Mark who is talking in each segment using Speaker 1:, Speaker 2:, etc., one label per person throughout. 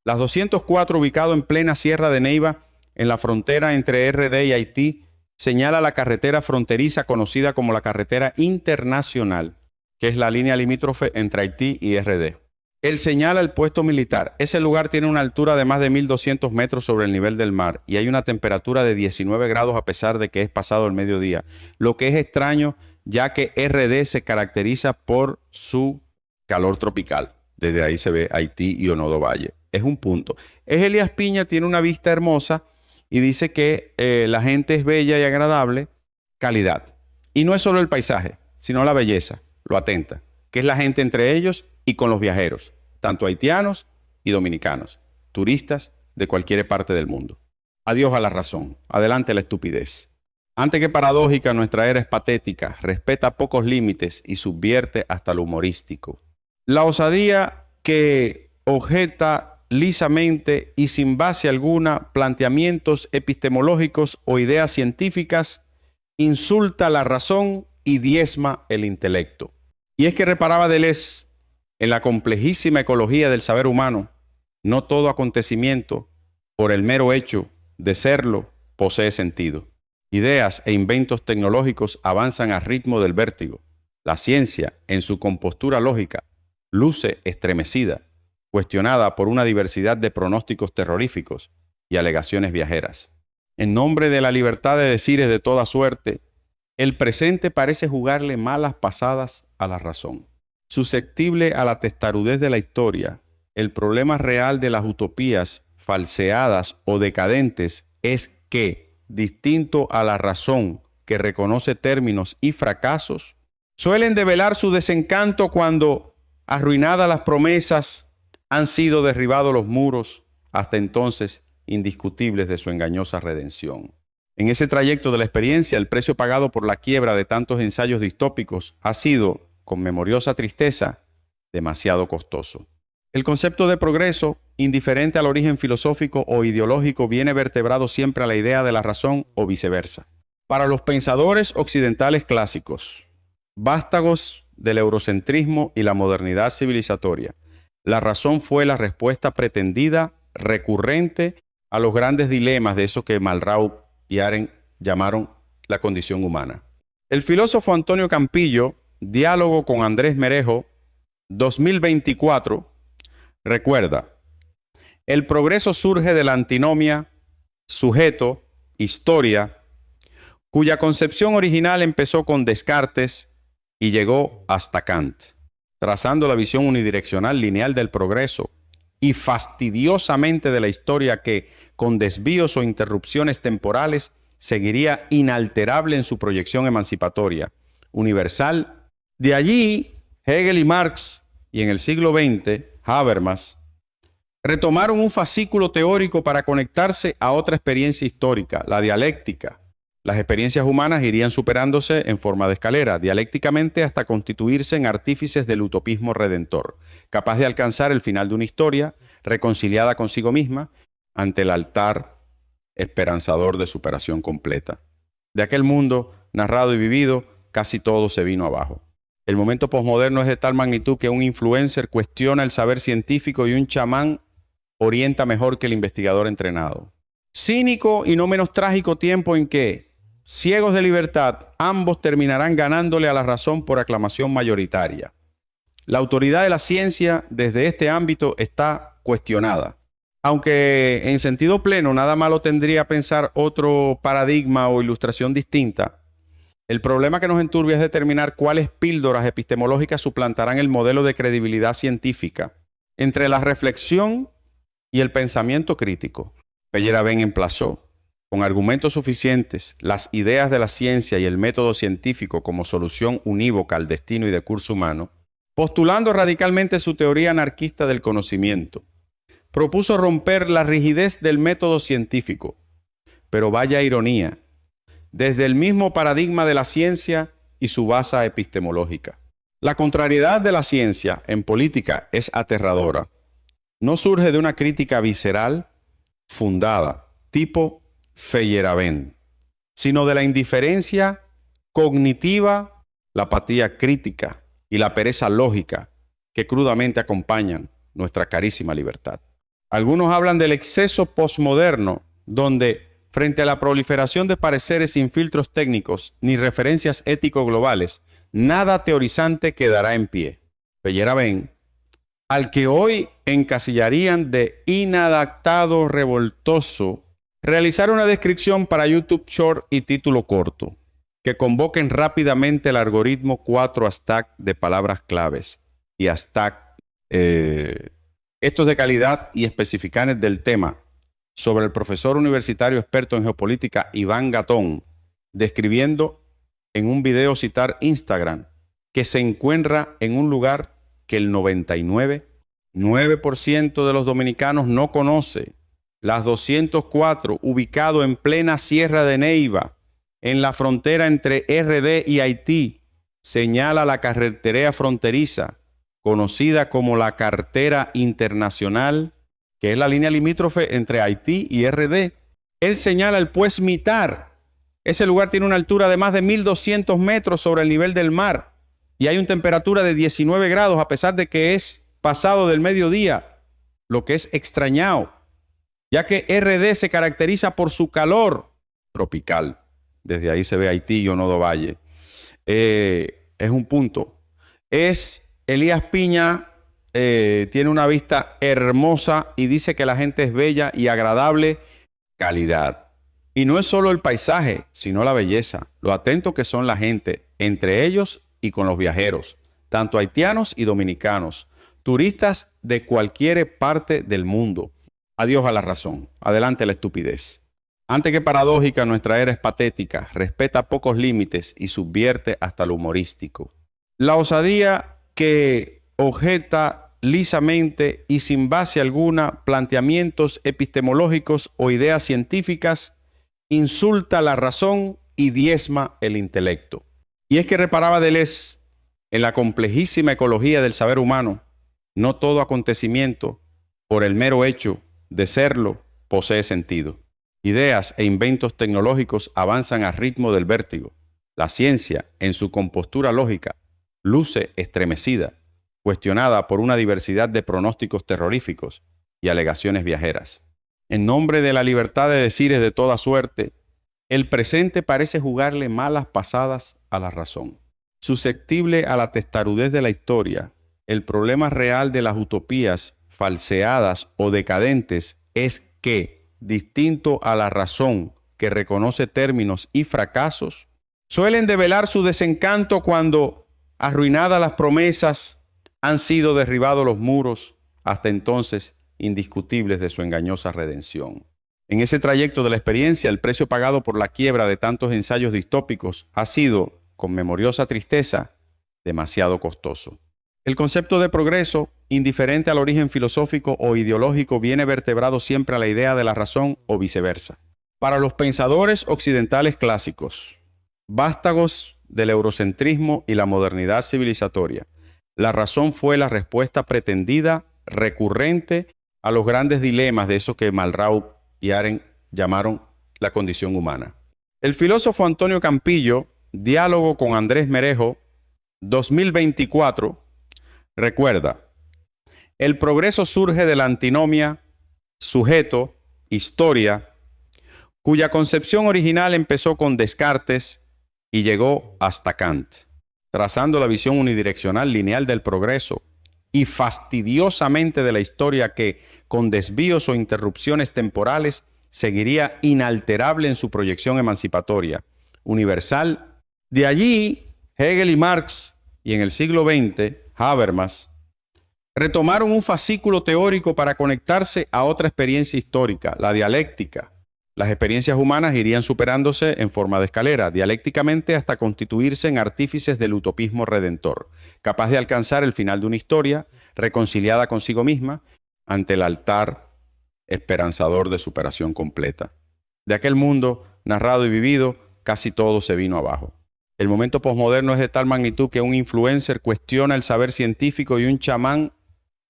Speaker 1: Las 204, ubicado en plena Sierra de Neiva, en la frontera entre RD y Haití, señala la carretera fronteriza conocida como la carretera internacional, que es la línea limítrofe entre Haití y RD. Él señala el puesto militar. Ese lugar tiene una altura de más de 1.200 metros sobre el nivel del mar y hay una temperatura de 19 grados a pesar de que es pasado el mediodía, lo que es extraño ya que RD se caracteriza por su calor tropical. Desde ahí se ve Haití y Onodo Valle. Es un punto. Elías Piña tiene una vista hermosa y dice que la gente es bella y agradable, calidad. Y no es solo el paisaje, sino la belleza, lo atenta, que es la gente entre ellos y con los viajeros, tanto haitianos y dominicanos, turistas de cualquier parte del mundo. Adiós a la razón, adelante la estupidez. Antes que paradójica, nuestra era es patética, respeta pocos límites y subvierte hasta lo humorístico. La osadía que objeta lisamente y sin base alguna planteamientos epistemológicos o ideas científicas insulta la razón y diezma el intelecto. Y es que reparaba Deleuze en la complejísima ecología del saber humano, no todo acontecimiento, por el mero hecho de serlo, posee sentido. Ideas e inventos tecnológicos avanzan a ritmo del vértigo. La ciencia, en su compostura lógica, luce estremecida, cuestionada por una diversidad de pronósticos terroríficos y alegaciones viajeras. En nombre de la libertad de decires de toda suerte, el presente parece jugarle malas pasadas a la razón. Susceptible a la testarudez de la historia, el problema real de las utopías falseadas o decadentes es que, distinto a la razón que reconoce términos y fracasos, suelen develar su desencanto cuando, arruinadas las promesas, han sido derribados los muros, hasta entonces indiscutibles de su engañosa redención. En ese trayecto de la experiencia, el precio pagado por la quiebra de tantos ensayos distópicos ha sido, con memoriosa tristeza, demasiado costoso. El concepto de progreso, indiferente al origen filosófico o ideológico, viene vertebrado siempre a la idea de la razón o viceversa. Para los pensadores occidentales clásicos, vástagos del eurocentrismo y la modernidad civilizatoria, la razón fue la respuesta pretendida, recurrente, a los grandes dilemas de eso que Malraux y Arendt llamaron la condición humana. El filósofo Antonio Campillo, diálogo con Andrés Merejo, 2024, recuerda, el progreso surge de la antinomia sujeto-historia, cuya concepción original empezó con Descartes y llegó hasta Kant, trazando la visión unidireccional lineal del progreso y fastidiosamente de la historia que, con desvíos o interrupciones temporales, seguiría inalterable en su proyección emancipatoria, universal. De allí, Hegel y Marx, y en el siglo XX, Habermas, retomaron un fascículo teórico para conectarse a otra experiencia histórica, la dialéctica. Las experiencias humanas irían superándose en forma de escalera, dialécticamente hasta constituirse en artífices del utopismo redentor, capaz de alcanzar el final de una historia reconciliada consigo misma ante el altar esperanzador de superación completa. De aquel mundo narrado y vivido, casi todo se vino abajo. El momento posmoderno es de tal magnitud que un influencer cuestiona el saber científico y un chamán orienta mejor que el investigador entrenado. Cínico y no menos trágico tiempo en que, ciegos de libertad, ambos terminarán ganándole a la razón por aclamación mayoritaria. La autoridad de la ciencia desde este ámbito está cuestionada. Aunque en sentido pleno nada malo tendría pensar otro paradigma o ilustración distinta, el problema que nos enturbia es determinar cuáles píldoras epistemológicas suplantarán el modelo de credibilidad científica entre la reflexión y el pensamiento crítico. Feyerabend emplazó, con argumentos suficientes, las ideas de la ciencia y el método científico como solución unívoca al destino y de curso humano, postulando radicalmente su teoría anarquista del conocimiento. Propuso romper la rigidez del método científico, pero vaya ironía, desde el mismo paradigma de la ciencia y su base epistemológica. La contrariedad de la ciencia en política es aterradora. No surge de una crítica visceral, fundada, tipo Feyerabend, sino de la indiferencia cognitiva, la apatía crítica y la pereza lógica que crudamente acompañan nuestra carísima libertad. Algunos hablan del exceso posmoderno, donde frente a la proliferación de pareceres sin filtros técnicos ni referencias ético-globales, nada teorizante quedará en pie. Pellera ven, al que hoy encasillarían de inadaptado revoltoso, realizar una descripción para YouTube Short y título corto, que convoquen rápidamente el algoritmo 4 hashtag de palabras claves y hashtag estos de calidad y especificanes del tema sobre el profesor universitario experto en geopolítica Iván Gatón, describiendo en un video citar Instagram, que se encuentra en un lugar que el 99,9% de los dominicanos no conoce, las 204, ubicado en plena Sierra de Neiva, en la frontera entre RD y Haití, señala la carretera fronteriza, conocida como la carretera internacional, que es la línea limítrofe entre Haití y RD. Él señala el Pues Mitar. Ese lugar tiene una altura de más de 1.200 metros sobre el nivel del mar y hay una temperatura de 19 grados a pesar de que es pasado del mediodía, lo que es extrañado, ya que RD se caracteriza por su calor tropical. Desde ahí se ve Haití y Onodo Valle. Es un punto. Elías Piña tiene una vista hermosa y dice que la gente es bella y agradable, calidad. Y no es solo el paisaje, sino la belleza, lo atento que son la gente, entre ellos y con los viajeros, tanto haitianos y dominicanos, turistas de cualquier parte del mundo. Adiós a la razón, adelante la estupidez. Antes que paradójica, nuestra era es patética, respeta pocos límites y subvierte hasta lo humorístico. La osadía que objeta lisamente y sin base alguna planteamientos epistemológicos o ideas científicas, insulta la razón y diezma el intelecto. Y es que reparaba Deleuze en la complejísima ecología del saber humano. No todo acontecimiento, por el mero hecho de serlo, posee sentido. Ideas e inventos tecnológicos avanzan a ritmo del vértigo. La ciencia, en su compostura lógica, luce estremecida, cuestionada por una diversidad de pronósticos terroríficos y alegaciones viajeras. En nombre de la libertad de decires de toda suerte, el presente parece jugarle malas pasadas a la razón. Susceptible a la testarudez de la historia, el problema real de las utopías falseadas o decadentes es que, distinto a la razón que reconoce términos y fracasos, suelen develar su desencanto cuando, arruinadas las promesas, han sido derribados los muros, hasta entonces indiscutibles de su engañosa redención. En ese trayecto de la experiencia, el precio pagado por la quiebra de tantos ensayos distópicos ha sido, con memoriosa tristeza, demasiado costoso. El concepto de progreso, indiferente al origen filosófico o ideológico, viene vertebrado siempre a la idea de la razón o viceversa. Para los pensadores occidentales clásicos, vástagos del eurocentrismo y la modernidad civilizatoria, la razón fue la respuesta pretendida, recurrente, a los grandes dilemas de eso que Malraux y Arendt llamaron la condición humana. El filósofo Antonio Campillo, diálogo con Andrés Merejo, 2024, recuerda: el progreso surge de la antinomia sujeto-historia, cuya concepción original empezó con Descartes y llegó hasta Kant, trazando la visión unidireccional lineal del progreso y fastidiosamente de la historia que, con desvíos o interrupciones temporales, seguiría inalterable en su proyección emancipatoria, universal. De allí, Hegel y Marx, y en el siglo XX, Habermas, retomaron un fascículo teórico para conectarse a otra experiencia histórica, la dialéctica. Las experiencias humanas irían superándose en forma de escalera, dialécticamente, hasta constituirse en artífices del utopismo redentor, capaz de alcanzar el final de una historia reconciliada consigo misma ante el altar esperanzador de superación completa. De aquel mundo narrado y vivido, casi todo se vino abajo. El momento posmoderno es de tal magnitud que un influencer cuestiona el saber científico y un chamán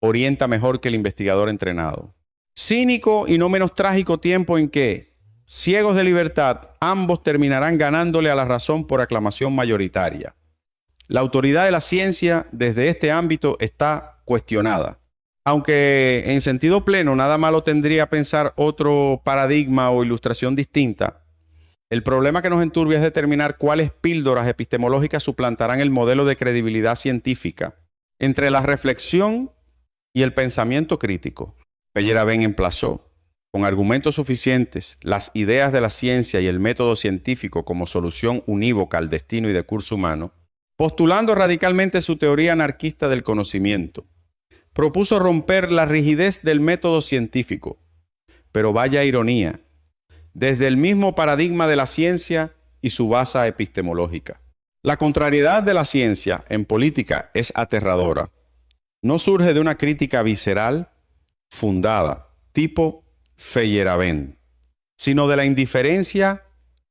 Speaker 1: orienta mejor que el investigador entrenado. Cínico y no menos trágico tiempo en que, ciegos de libertad, ambos terminarán ganándole a la razón por aclamación mayoritaria. La autoridad de la ciencia desde este ámbito está cuestionada. Aunque en sentido pleno nada malo tendría pensar otro paradigma o ilustración distinta, el problema que nos enturbia es determinar cuáles píldoras epistemológicas suplantarán el modelo de credibilidad científica entre la reflexión y el pensamiento crítico. Feyerabend emplazó, con argumentos suficientes, las ideas de la ciencia y el método científico como solución unívoca al destino y de curso humano, postulando radicalmente su teoría anarquista del conocimiento. Propuso romper la rigidez del método científico, pero vaya ironía, desde el mismo paradigma de la ciencia y su base epistemológica. La contrariedad de la ciencia en política es aterradora. No surge de una crítica visceral, fundada, tipo Feyerabend, sino de la indiferencia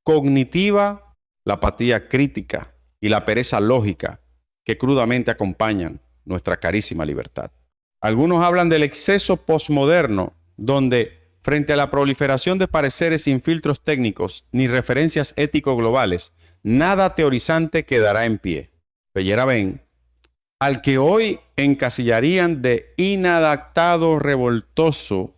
Speaker 1: cognitiva, la apatía crítica y la pereza lógica que crudamente acompañan nuestra carísima libertad. Algunos hablan del exceso posmoderno, donde, frente a la proliferación de pareceres sin filtros técnicos ni referencias ético-globales, nada teorizante quedará en pie. Feyerabend, al que hoy encasillarían de inadaptado revoltoso